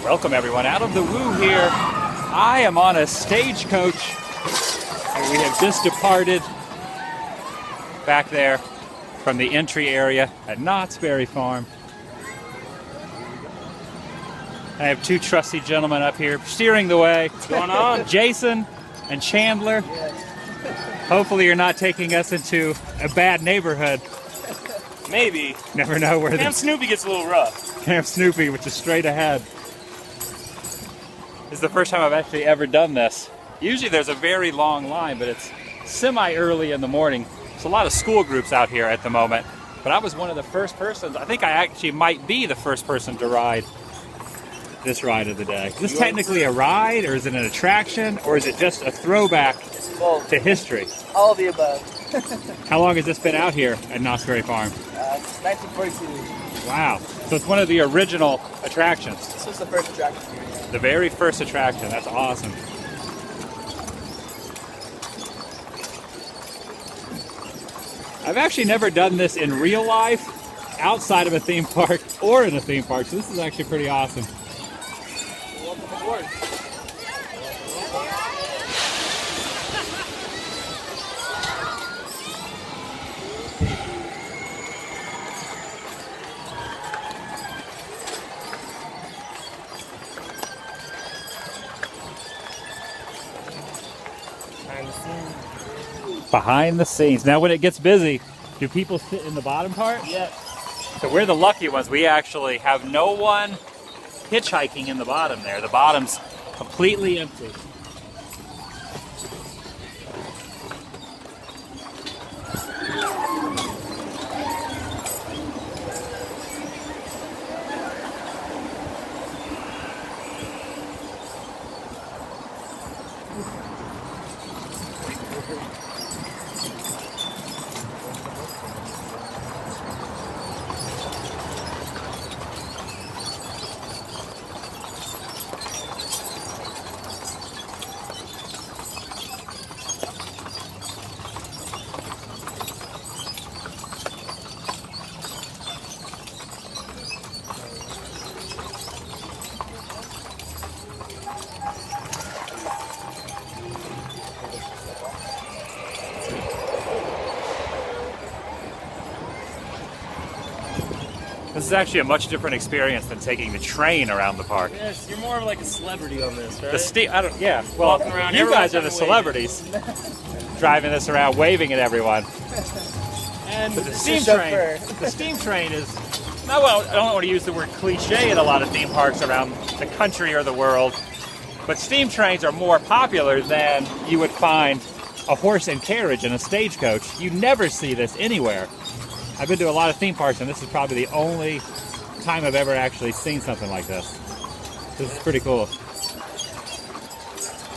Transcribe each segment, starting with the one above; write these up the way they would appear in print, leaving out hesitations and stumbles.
Welcome everyone, out of the Woo here. I am on a Stagecoach and we have just departed back there from the entry area at Knott's Berry Farm. I have two trusty gentlemen up here steering the way. What's going on? Jason and Chandler. Hopefully you're not taking us into a bad neighborhood. Maybe. Never know where Camp Snoopy gets a little rough. Camp Snoopy, which is straight ahead. This is the first time I've actually ever done this. Usually there's a very long line, but it's semi-early in the morning. There's a lot of school groups out here at the moment. But I was one of the first persons. I think I actually might be the first person to ride this ride of the day. Is this technically a ride, or is it an attraction, or is it just a throwback to history? All of the above. How long has this been out here at Knott's Berry Farm? 1942. Wow. So it's one of the original attractions. This was the first attraction here. Yeah. The very first attraction. That's awesome. I've actually never done this in real life, outside of a theme park or in a theme park, so this is actually pretty awesome. Welcome aboard. Behind the scenes. Now when it gets busy, do people sit in the bottom part? Yes. So we're the lucky ones. We actually have no one hitchhiking in the bottom there. The bottom's completely empty. This is actually a much different experience than taking the train around the park. Yes, you're more of like a celebrity on this, right? Well, Walking around, you guys are the everyone's celebrities. Driving this around, waving at everyone. And But the steam train is, I don't want to use the word cliche in a lot of theme parks around the country or the world, but steam trains are more popular than you would find a horse and carriage in a stagecoach. You never see this anywhere. I've been to a lot of theme parks, and this is probably the only time I've ever actually seen something like this. This is pretty cool.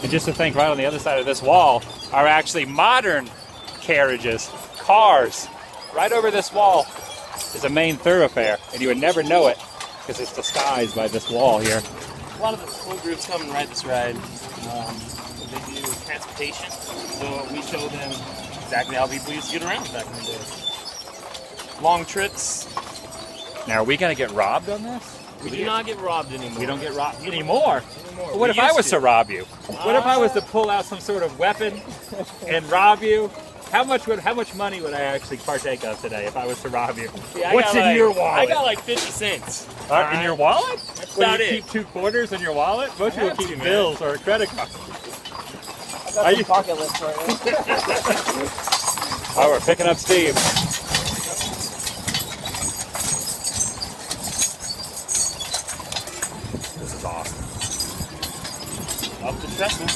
And just to think, right on the other side of this wall are actually modern carriages, cars. Right over this wall is a main thoroughfare, and you would never know it because it's disguised by this wall here. a lot of the school groups come and ride this ride. They do transportation, so we show them exactly how people used to get around back in the day. Long trips. Now, are we going to get robbed on this? We do not get robbed anymore. We don't get robbed anymore? Well, what We if I used was to rob you? What if I was to pull out some sort of weapon and rob you? How much money would I actually partake of today if I was to rob you? See, What's in your wallet? I got like 50 cents. In your wallet? That's Well, about you it. keep 2 quarters in your wallet? Most people have keep to, man. bills or a credit card. I got some pocket list for you. Oh, we're picking up steam. This is awesome. Up the trestle.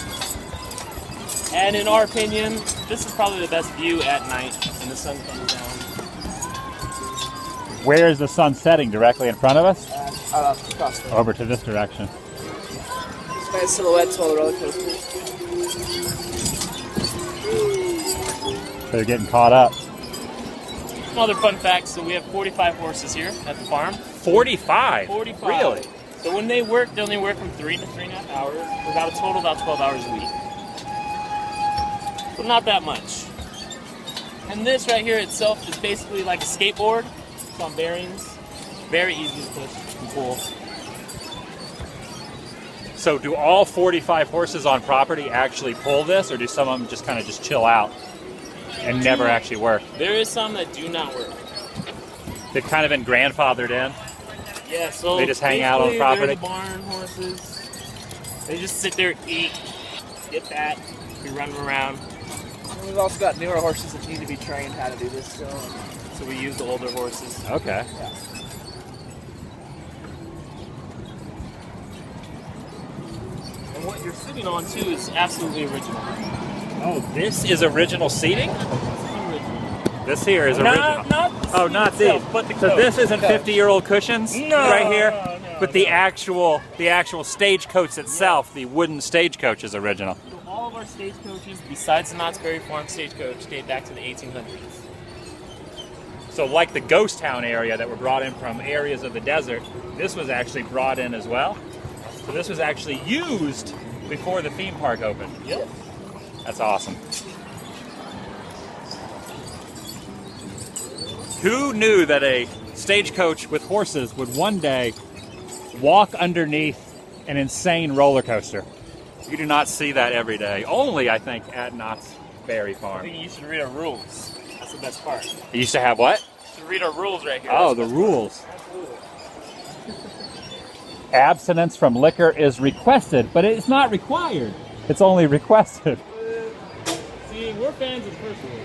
And in our opinion, this is probably the best view at night when the sun comes down. Where is the sun setting? Directly in front of us? Across the Over to this direction. It's nice silhouettes while the roller coaster. So you're getting caught up. Some other fun facts, so we have 45 horses here at the farm. 45? 45. Really? So when they work, they only work from 3 to 3.5 hours, for about a total about 12 hours a week. So not that much. And this right here itself is basically like a skateboard. It's on bearings. Very easy to push and pull. So do all 45 horses on property actually pull this, or do some of them just kind of just chill out and never actually work? There is some that do not work. They've kind of been grandfathered in. Yeah, so they just hang out on property. They're the barn horses. They just sit there, eat, get that. We run them around. And we've also got newer horses that need to be trained how to do this. So we use the older horses. Okay. Yeah. And what you're sitting on too is absolutely original. Oh, this is original seating? This is original. This here is original. Not these. Itself, but the So coat. this isn't 50-year-old cushions right here, but the no. actual stagecoach itself, the wooden stagecoach, is original. So all of our stagecoaches, besides the Knott's Berry Farm stagecoach, date back to the 1800s. So like the ghost town area that were brought in from areas of the desert, this was actually brought in as well. So this was actually used before the theme park opened. Yep. That's awesome. Who knew that a stagecoach with horses would one day walk underneath an insane roller coaster? You do not see that every day. Only, I think, at Knott's Berry I Farm. think you should read our rules. That's the best part. You used to have what? You should read our rules right here. Oh, That's the best rules. part. Absolutely. Abstinence from liquor is requested, but it's not required. It's only requested. See, we're fans of the first rule.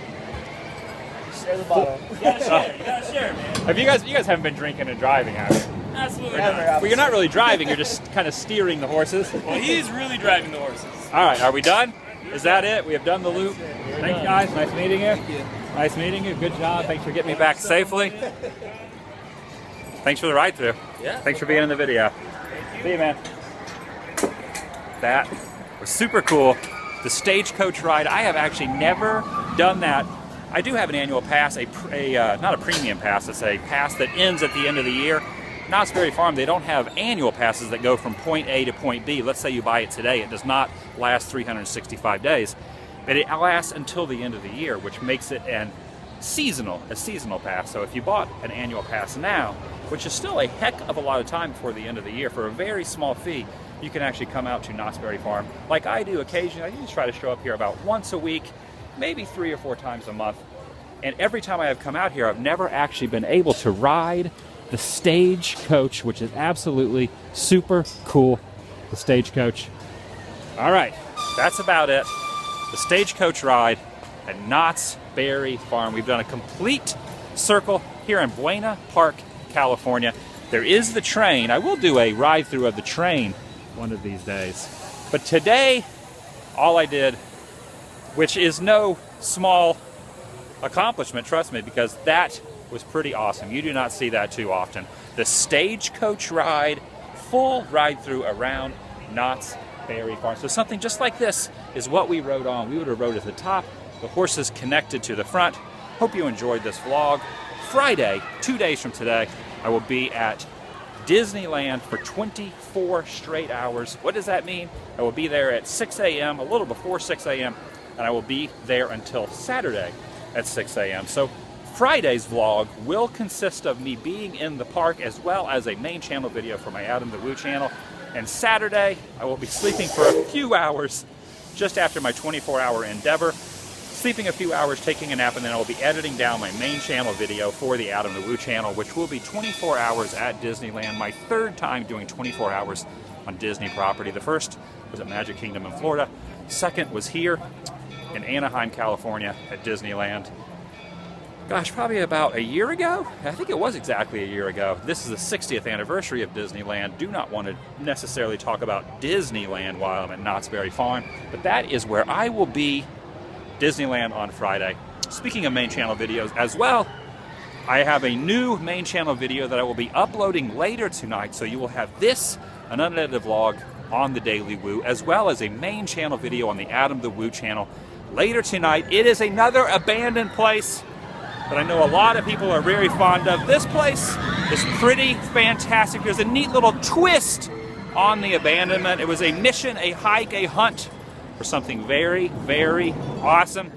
Share the bottle. You gotta share. You gotta share, man. Have you guys haven't been drinking and driving, have you? Absolutely Never not. have. Well, you're not really driving, you're just kind of steering the horses. Well, he's really driving the horses. All right, are we done? Is that it? We have done the loop. Thanks, guys. Nice meeting you. Nice meeting you. Good job. Thanks for getting me back safely. Thanks for the ride through. Yeah. Thanks for being in the video. See you, man. That was super cool. The stagecoach ride. I have actually never done that. I do have an annual pass, not a premium pass, it's a pass that ends at the end of the year. Knott's Berry Farm, they don't have annual passes that go from point A to point B. Let's say you buy it today. It does not last 365 days, but it lasts until the end of the year, which makes it a seasonal pass. So if you bought an annual pass now, which is still a heck of a lot of time before the end of the year, for a very small fee, you can actually come out to Knott's Berry Farm like I do occasionally. I usually try to show up here about once a week, maybe 3 or 4 times a month. And every time I have come out here, I've never actually been able to ride the Stagecoach, which is absolutely super cool. The Stagecoach. All right, that's about it. The Stagecoach ride at Knott's Berry Farm. We've done a complete circle here in Buena Park, California. There is the train. I will do a ride through of the train one of these days. But today, all I did, which is no small accomplishment, trust me, because that was pretty awesome. You do not see that too often. The Stagecoach ride, full ride through around Knott's Berry Farm. So something just like this is what we rode on. We would have rode at the top, the horses connected to the front. Hope you enjoyed this vlog. Friday, 2 days from today, I will be at Disneyland for 24 straight hours. What does that mean? I will be there at 6 a.m., a little before 6 a.m., and I will be there until Saturday at 6 a.m. So Friday's vlog will consist of me being in the park as well as a main channel video for my TheDailyWoo channel. And Saturday, I will be sleeping for a few hours just after my 24-hour endeavor. Sleeping a few hours, taking a nap, and then I will be editing down my main channel video for the TheDailyWoo channel, which will be 24 hours at Disneyland. My 3rd time doing 24 hours on Disney property. The first was at Magic Kingdom in Florida. Second was here in Anaheim, California at Disneyland. Gosh, probably about a year ago? I think it was exactly a year ago. This is the 60th anniversary of Disneyland. Do not want to necessarily talk about Disneyland while I'm at Knott's Berry Farm, but that is where I will be, Disneyland on Friday. Speaking of main channel videos as well, I have a new main channel video that I will be uploading later tonight, so you will have this, an unedited vlog on TheDailyWoo, as well as a main channel video on the TheDailyWoo channel later tonight. It is another abandoned place that I know a lot of people are very fond of. This place is pretty fantastic. There's a neat little twist on the abandonment. It was a mission, a hike, a hunt for something very, very awesome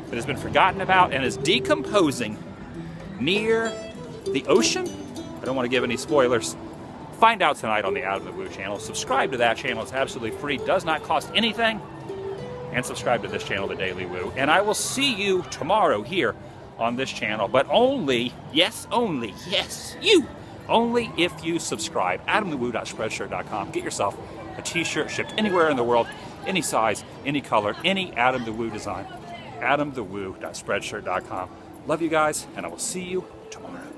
that has been forgotten about and is decomposing near the ocean. I don't want to give any spoilers. Find out tonight on the Adam the Woo channel. Subscribe to that channel. It's absolutely free, does not cost anything. And subscribe to this channel, The Daily Woo. And I will see you tomorrow here on this channel, but only, yes, you, only if you subscribe. AdamTheWoo.Spreadshirt.com. Get yourself a t-shirt shipped anywhere in the world, any size, any color, any Adam the Woo design. AdamTheWoo.Spreadshirt.com. Love you guys, and I will see you tomorrow.